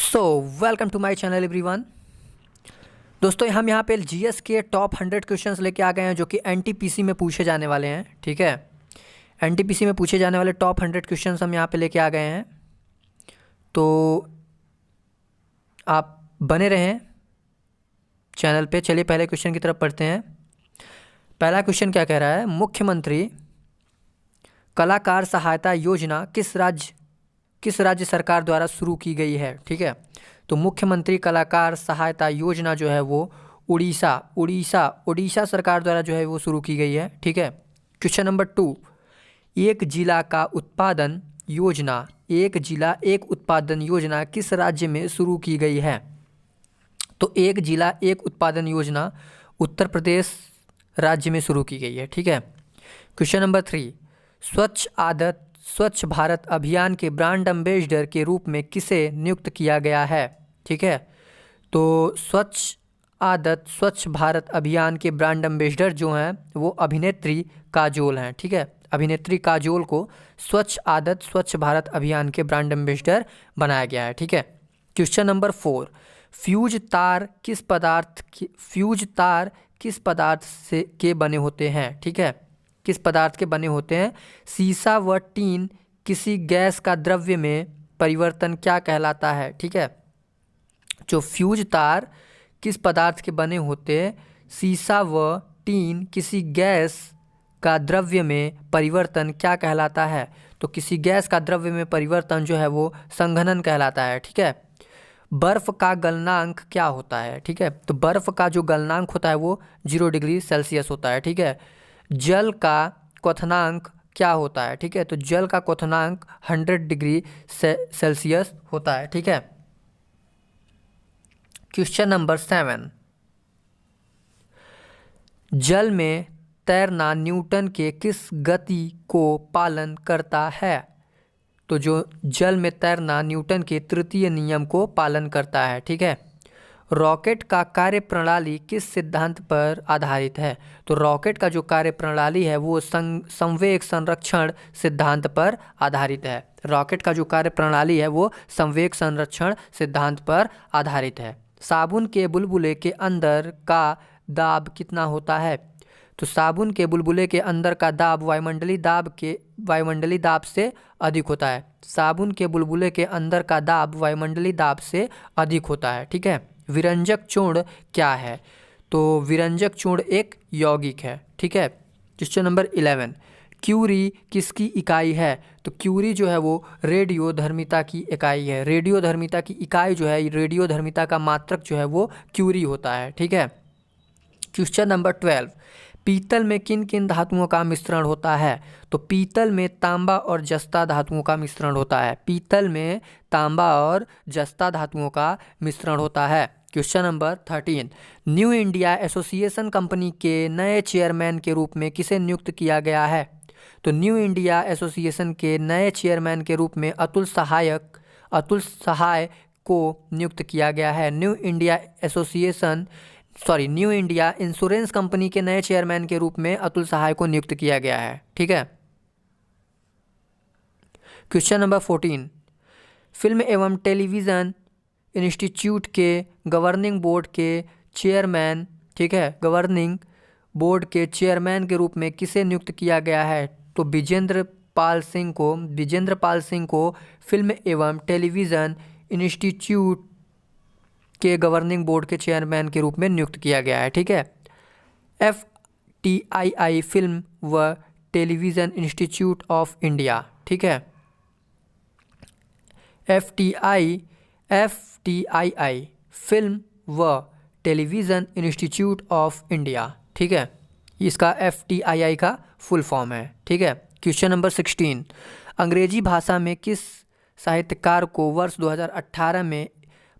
So welcome to my channel everyone. दोस्तों हम यहाँ पे जीएस के टॉप 100 क्वेश्चंस लेके आ गए हैं जो कि एनटीपीसी में पूछे जाने वाले हैं। ठीक है, एनटीपीसी में पूछे जाने वाले टॉप 100 क्वेश्चंस हम यहाँ पे लेके आ गए हैं, तो आप बने रहें चैनल पे। चलिए पहले क्वेश्चन की तरफ पढ़ते हैं। पहला क्वेश्चन क्या कह रहा है, मुख्यमंत्री कलाकार सहायता योजना किस राज्य सरकार द्वारा शुरू की गई है। ठीक है, तो मुख्यमंत्री कलाकार सहायता योजना जो है वो उड़ीसा सरकार द्वारा जो है वो शुरू की गई है। ठीक है, क्वेश्चन नंबर 2, एक जिला एक उत्पादन योजना किस राज्य में शुरू की गई है। तो एक जिला एक उत्पादन योजना उत्तर प्रदेश राज्य में शुरू की गई है। ठीक है, क्वेश्चन नंबर 3, स्वच्छ भारत अभियान के ब्रांड एम्बेसडर के रूप में किसे नियुक्त किया गया है। ठीक है, तो स्वच्छ भारत अभियान के ब्रांड एम्बेसडर जो हैं वो अभिनेत्री काजोल हैं। ठीक है, अभिनेत्री काजोल को स्वच्छ भारत अभियान के ब्रांड एम्बेसडर बनाया गया है। ठीक है, क्वेश्चन नंबर 4, फ्यूज तार किस पदार्थ से के बने होते हैं। ठीक है, किस पदार्थ के बने होते हैं। सीसा व टीन किसी गैस का द्रव्य में परिवर्तन क्या कहलाता है। ठीक है, जो फ्यूज तार किस पदार्थ के बने होते हैं, सीसा व टीन किसी गैस का द्रव्य में परिवर्तन क्या कहलाता है। तो किसी गैस का द्रव्य में परिवर्तन जो है वो संघनन कहलाता है। ठीक है, बर्फ़ का गलनांक क्या होता है। ठीक है, तो बर्फ़ का जो गलनांक होता है वो 0 डिग्री सेल्सियस होता है। ठीक है, जल का क्वथनांक क्या होता है। ठीक है, तो जल का क्वथनांक 100 डिग्री सेल्सियस होता है। ठीक है, क्वेश्चन नंबर 7, जल में तैरना न्यूटन के किस गति को पालन करता है। तो जो जल में तैरना न्यूटन के तृतीय नियम को पालन करता है। ठीक है, रॉकेट का कार्यप्रणाली किस सिद्धांत पर आधारित है। तो रॉकेट का जो कार्यप्रणाली है वो संवेग संरक्षण सिद्धांत पर आधारित है। रॉकेट का जो कार्यप्रणाली है वो संवेग संरक्षण सिद्धांत पर आधारित है। साबुन के बुलबुले के अंदर का दाब कितना होता है। तो साबुन के बुलबुले के अंदर का दाब वायुमंडलीय दाब से अधिक होता है। साबुन के बुलबुले के अंदर का दाब वायुमंडलीय दाब से अधिक होता है। ठीक है, विरंजक चूर्ण क्या है। तो विरंजक चूर्ण एक यौगिक है। ठीक है, क्वेश्चन नंबर 11, क्यूरी किसकी इकाई है। तो क्यूरी जो है वो रेडियोधर्मिता की इकाई है। रेडियोधर्मिता की इकाई जो है, रेडियोधर्मिता का मात्रक जो है वो क्यूरी होता है। ठीक है, क्वेश्चन नंबर 12, पीतल में किन किन धातुओं का मिश्रण होता है। तो पीतल में तांबा और जस्ता धातुओं का मिश्रण होता है। पीतल में तांबा और जस्ता धातुओं का मिश्रण होता है। Question number 13, new India association company के नए चेयरमैन के रूप में किसे नियुक्त किया गया है। तो न्यू इंडिया एसोसिएशन के नए चेयरमैन के रूप में अतुल सहाय को नियुक्त किया गया है। न्यू इंडिया इंश्योरेंस कंपनी के नए चेयरमैन के रूप में अतुल सहाय को नियुक्त किया गया है। ठीक है, क्वेश्चन नंबर 14, फिल्म एवं टेलीविज़न इंस्टीट्यूट के गवर्निंग बोर्ड के चेयरमैन, ठीक है, गवर्निंग बोर्ड के चेयरमैन के रूप में किसे नियुक्त किया गया है। तो विजेंद्र पाल सिंह को फिल्म एवं टेलीविज़न इंस्टीट्यूट के गवर्निंग बोर्ड के चेयरमैन के रूप में नियुक्त किया गया है। ठीक है, FTII फिल्म व टेलीविज़न इंस्टीट्यूट ऑफ इंडिया। ठीक है, FTII फिल्म व टेलीविज़न इंस्टीट्यूट ऑफ इंडिया। ठीक है, इसका FTII का फुल फॉर्म है। ठीक है, क्वेश्चन नंबर 16, अंग्रेजी भाषा में किस साहित्यकार को वर्ष 2018 में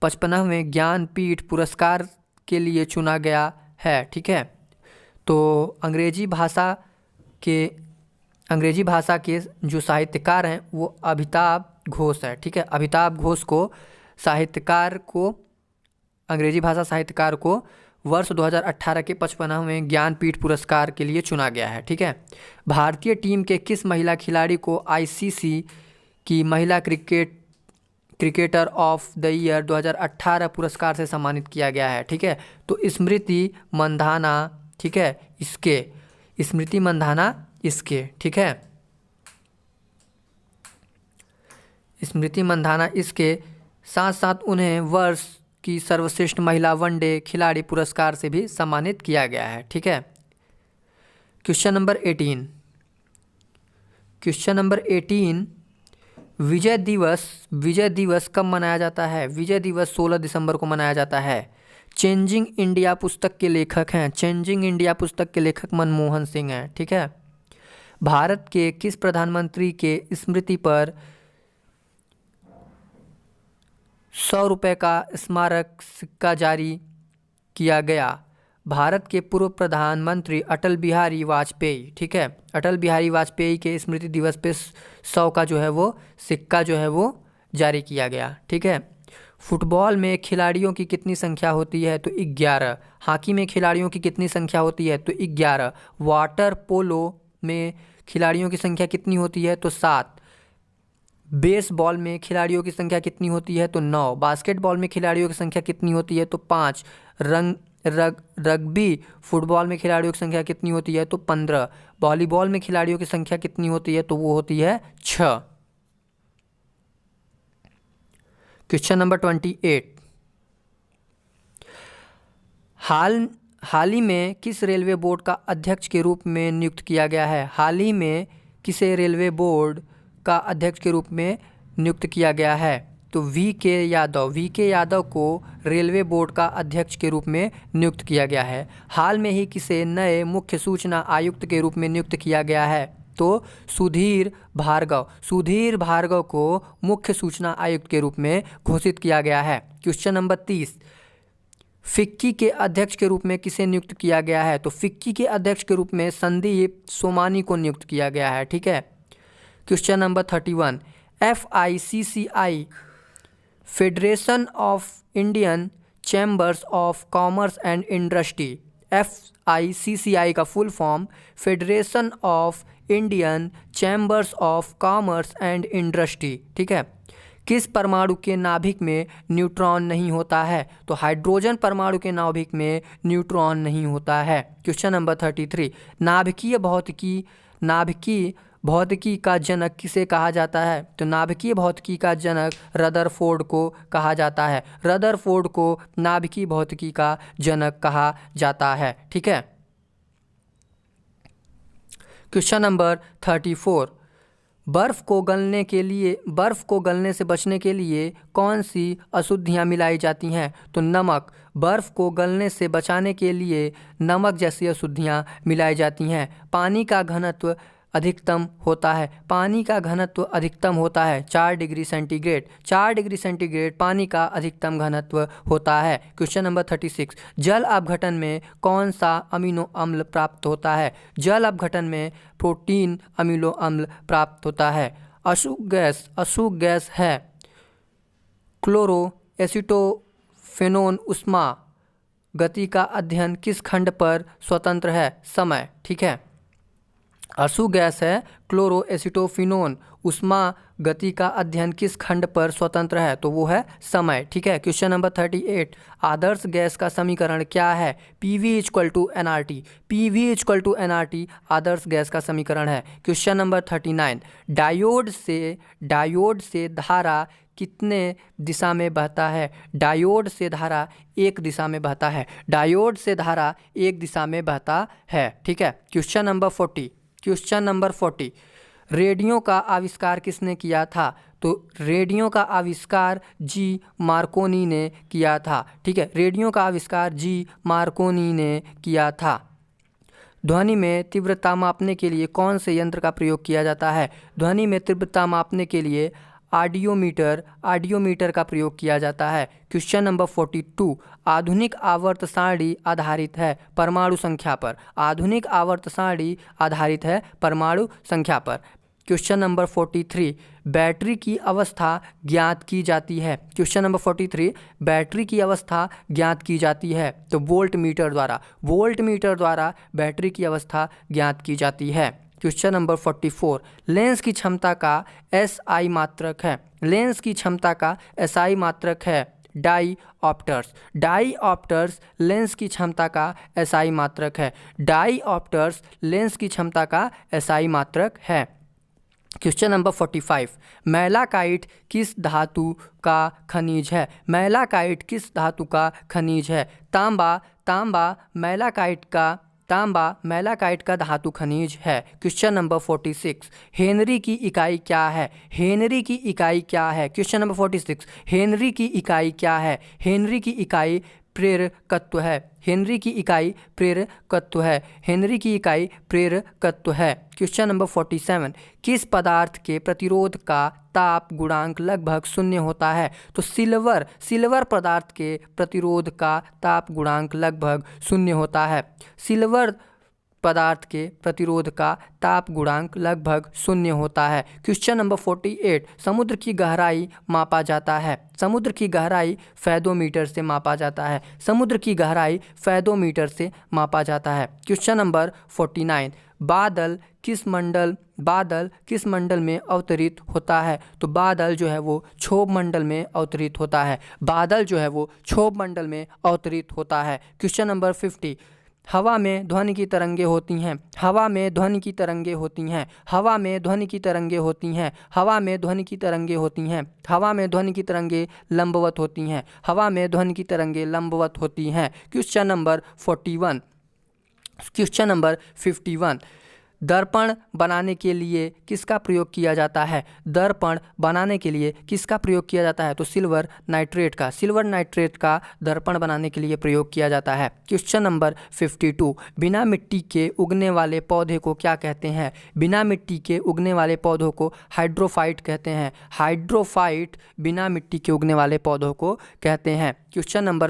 55वें ज्ञानपीठ पुरस्कार के लिए चुना गया है। ठीक है, तो अंग्रेजी भाषा के जो साहित्यकार हैं वो अमिताभ घोष है। ठीक है, अमिताभ घोष को अंग्रेजी भाषा साहित्यकार को वर्ष 2018 के 55वें ज्ञानपीठ पुरस्कार के लिए चुना गया है। ठीक है, भारतीय टीम के किस महिला खिलाड़ी को ICC की महिला cricket cricketer of the year 2018 पुरस्कार से सम्मानित किया गया है। ठीक है, तो स्मृति मंधाना, ठीक है, स्मृति मंधाना इसके, ठीक है, स्मृति मंधाना इसके साथ साथ उन्हें वर्ष की सर्वश्रेष्ठ महिला वनडे खिलाड़ी पुरस्कार से भी सम्मानित किया गया है। ठीक है, क्वेश्चन नंबर 18, क्वेश्चन नंबर 18, विजय दिवस कब मनाया जाता है? विजय दिवस 16 दिसंबर को मनाया जाता है। चेंजिंग इंडिया पुस्तक के लेखक हैं, चेंजिंग इंडिया पुस्तक के लेखक मनमोहन सिंह हैं। ठीक है, भारत के किस प्रधानमंत्री के स्मृति पर 100 रुपये का स्मारक सिक्का जारी किया गया? भारत के पूर्व प्रधानमंत्री अटल बिहारी वाजपेयी। ठीक है, अटल बिहारी वाजपेयी के स्मृति दिवस पे 100 का जो है वो सिक्का जो है वो जारी किया गया। ठीक है, फुटबॉल में खिलाड़ियों की कितनी संख्या होती है? तो 11। हॉकी में खिलाड़ियों की कितनी संख्या होती है? तो 11। वाटर पोलो में खिलाड़ियों की संख्या कितनी होती है? तो 7। बेसबॉल में खिलाड़ियों की संख्या कितनी होती है? तो 9। बास्केटबॉल में खिलाड़ियों की संख्या कितनी होती है? तो 5। रग्बी फुटबॉल में खिलाड़ियों की संख्या कितनी होती है? तो 15। वॉलीबॉल में खिलाड़ियों की संख्या कितनी होती है? तो वो होती है 6। क्वेश्चन नंबर 28, हाल ही में किस रेलवे बोर्ड का अध्यक्ष के रूप में नियुक्त किया गया है? हाल ही में किसे रेलवे बोर्ड का अध्यक्ष के रूप में नियुक्त किया गया है? तो वी.के. यादव को रेलवे बोर्ड का अध्यक्ष के रूप में नियुक्त किया गया है। हाल में ही किसे नए मुख्य सूचना आयुक्त के रूप में नियुक्त किया गया है? तो सुधीर भार्गव को मुख्य सूचना आयुक्त के रूप में घोषित किया गया है। क्वेश्चन नंबर 30, फिक्की के अध्यक्ष के रूप में किसे नियुक्त किया गया है? तो फिक्की के अध्यक्ष के रूप में संदीप सोमानी को नियुक्त किया गया है। ठीक है, question number 31, FICCI federation of Indian chambers of commerce and industry, FICCI का full form federation of Indian chambers of commerce and industry. ठीक है, किस परमाणु के नाभिक में न्यूट्रॉन नहीं होता है? तो हाइड्रोजन परमाणु के नाभिक में न्यूट्रॉन नहीं होता है। क्वेश्चन नंबर 33, नाभिकीय भौतिकी का जनक किसे कहा जाता है? तो नाभिकीय भौतिकी का जनक रदरफोर्ड को कहा जाता है। रदरफोर्ड को नाभिकीय भौतिकी का जनक कहा जाता है। ठीक है, क्वेश्चन नंबर 34, बर्फ़ को गलने से बचने के लिए कौन सी अशुद्धियाँ मिलाई जाती हैं? तो नमक। बर्फ़ को गलने से बचाने के लिए नमक जैसी अशुद्धियाँ मिलाई जाती हैं। पानी का घनत्व अधिकतम होता है 4 डिग्री सेंटीग्रेड। 4 डिग्री सेंटीग्रेड पानी का अधिकतम घनत्व होता है। क्वेश्चन नंबर 36, जल अपघटन में कौन सा अमीनो अम्ल प्राप्त होता है? जल अपघटन में प्रोटीन अमीनो अम्ल प्राप्त होता है। अशुभ गैस है क्लोरो एसिटोफेनोन। उष्मा गति का अध्ययन किस खंड पर स्वतंत्र है? समय। ठीक है, अशुभ गैस है क्लोरो एसिटोफिनोन। उष्मा गति का अध्ययन किस खंड पर स्वतंत्र है? तो वो है समय। ठीक है, क्वेश्चन नंबर 38, आदर्श गैस का समीकरण क्या है? PV = nRT। PV = nRT आदर्श गैस का समीकरण है। क्वेश्चन नंबर 39, डायोड से धारा कितने दिशा में बहता है? डायोड से धारा एक दिशा में बहता है। डायोड से धारा एक दिशा में बहता है। ठीक है, क्वेश्चन नंबर 40, रेडियो का आविष्कार किसने किया था? तो रेडियो का आविष्कार जी मार्कोनी ने किया था। ठीक है, रेडियो का आविष्कार जी मार्कोनी ने किया था। ध्वनि में तीव्रता मापने के लिए कौन से यंत्र का प्रयोग किया जाता है? ध्वनि में तीव्रता मापने के लिए ऑडियोमीटर का प्रयोग किया जाता है। क्वेश्चन नंबर 42, आधुनिक आवर्त सारणी आधारित है परमाणु संख्या पर। आधुनिक आवर्त सारणी आधारित है परमाणु संख्या पर। क्वेश्चन नंबर 43, बैटरी की अवस्था ज्ञात की जाती है। क्वेश्चन नंबर 43, बैटरी की अवस्था ज्ञात की जाती है तो वोल्ट मीटर द्वारा बैटरी की अवस्था ज्ञात की जाती है। क्वेश्चन नंबर 44, लेंस की क्षमता का एसआई मात्रक है। लेंस की क्षमता का एसआई मात्रक है डाईऑप्टर्स। डाईऑप्टर्स लेंस की क्षमता का एसआई मात्रक है। डाईऑप्टर्स लेंस की क्षमता का एसआई मात्रक है। क्वेश्चन नंबर 45, मैलाकाइट किस धातु का खनिज है। मैलाकाइट किस धातु का खनिज है। तांबा। तांबा मैलाकाइट का धातु खनिज है। क्वेश्चन नंबर 46, हेनरी की इकाई क्या है। हेनरी की इकाई क्या है। क्वेश्चन नंबर 46, हेनरी की इकाई क्या है। हेनरी की इकाई प्रेरकत्व है। हेनरी की इकाई प्रेरकत्व है। हेनरी की इकाई प्रेरकत्व है। क्वेश्चन नंबर 47, किस पदार्थ के प्रतिरोध का ताप गुणांक लगभग 0 होता है। तो सिल्वर पदार्थ के प्रतिरोध का ताप गुणांक लगभग 0 होता है। सिल्वर पदार्थ के प्रतिरोध का ताप गुणांक लगभग 0 होता है। क्वेश्चन नंबर 48, समुद्र की गहराई मापा जाता है। समुद्र की गहराई फैदोमीटर से मापा जाता है। समुद्र की गहराई फैदोमीटर से मापा जाता है। क्वेश्चन नंबर 49, बादल किस मंडल में अवतरित होता है। तो बादल जो है वो क्षोभ मंडल में अवतरित होता है। बादल जो है वो क्षोभ मंडल में अवतरित होता है। क्वेश्चन नंबर 50, हवा में ध्वनि की तरंगे होती हैं। हवा में ध्वनि की तरंगे होती हैं। हवा में ध्वनि की तरंगे होती हैं। हवा में ध्वनि की तरंगे होती हैं। हवा में ध्वनि की तरंगे लंबवत होती हैं। हवा में ध्वनि की तरंगे लंबवत होती हैं। क्वेश्चन नंबर 41, क्वेश्चन नंबर 51, दर्पण बनाने के लिए किसका प्रयोग किया जाता है। दर्पण बनाने के लिए किसका प्रयोग किया जाता है। तो सिल्वर नाइट्रेट का दर्पण बनाने के लिए प्रयोग किया जाता है। क्वेश्चन नंबर 52, बिना मिट्टी के उगने वाले पौधे को क्या कहते हैं। बिना मिट्टी के उगने वाले पौधों को हाइड्रोफाइट कहते हैं। हाइड्रोफाइट बिना मिट्टी के उगने वाले पौधों को कहते हैं। क्वेश्चन नंबर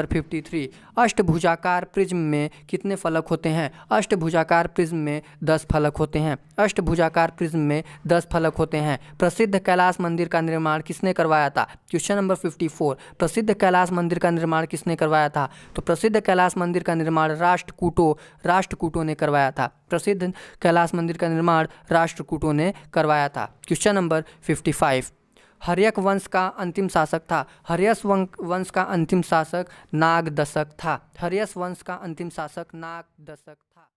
53, अष्टभुजाकार प्रिज्म में कितने फलक होते हैं। अष्टभुजाकार प्रिज्म में 10 फलक होते हैं। अष्टभुजाकार प्रिज्म में 10 फलक होते हैं। प्रसिद्ध कैलाश मंदिर का निर्माण किसने करवाया था। क्वेश्चन नंबर 54, प्रसिद्ध कैलाश मंदिर का निर्माण किसने करवाया था। तो प्रसिद्ध कैलाश मंदिर का निर्माण राष्ट्रकूटों ने करवाया था। प्रसिद्ध कैलाश मंदिर का निर्माण राष्ट्रकूटों ने करवाया था। क्वेश्चन नंबर 55, हर्यक वंश का अंतिम शासक था। हर्यक वंश का अंतिम शासक नागदशक था। हर्यक वंश का अंतिम शासक नागदशक था।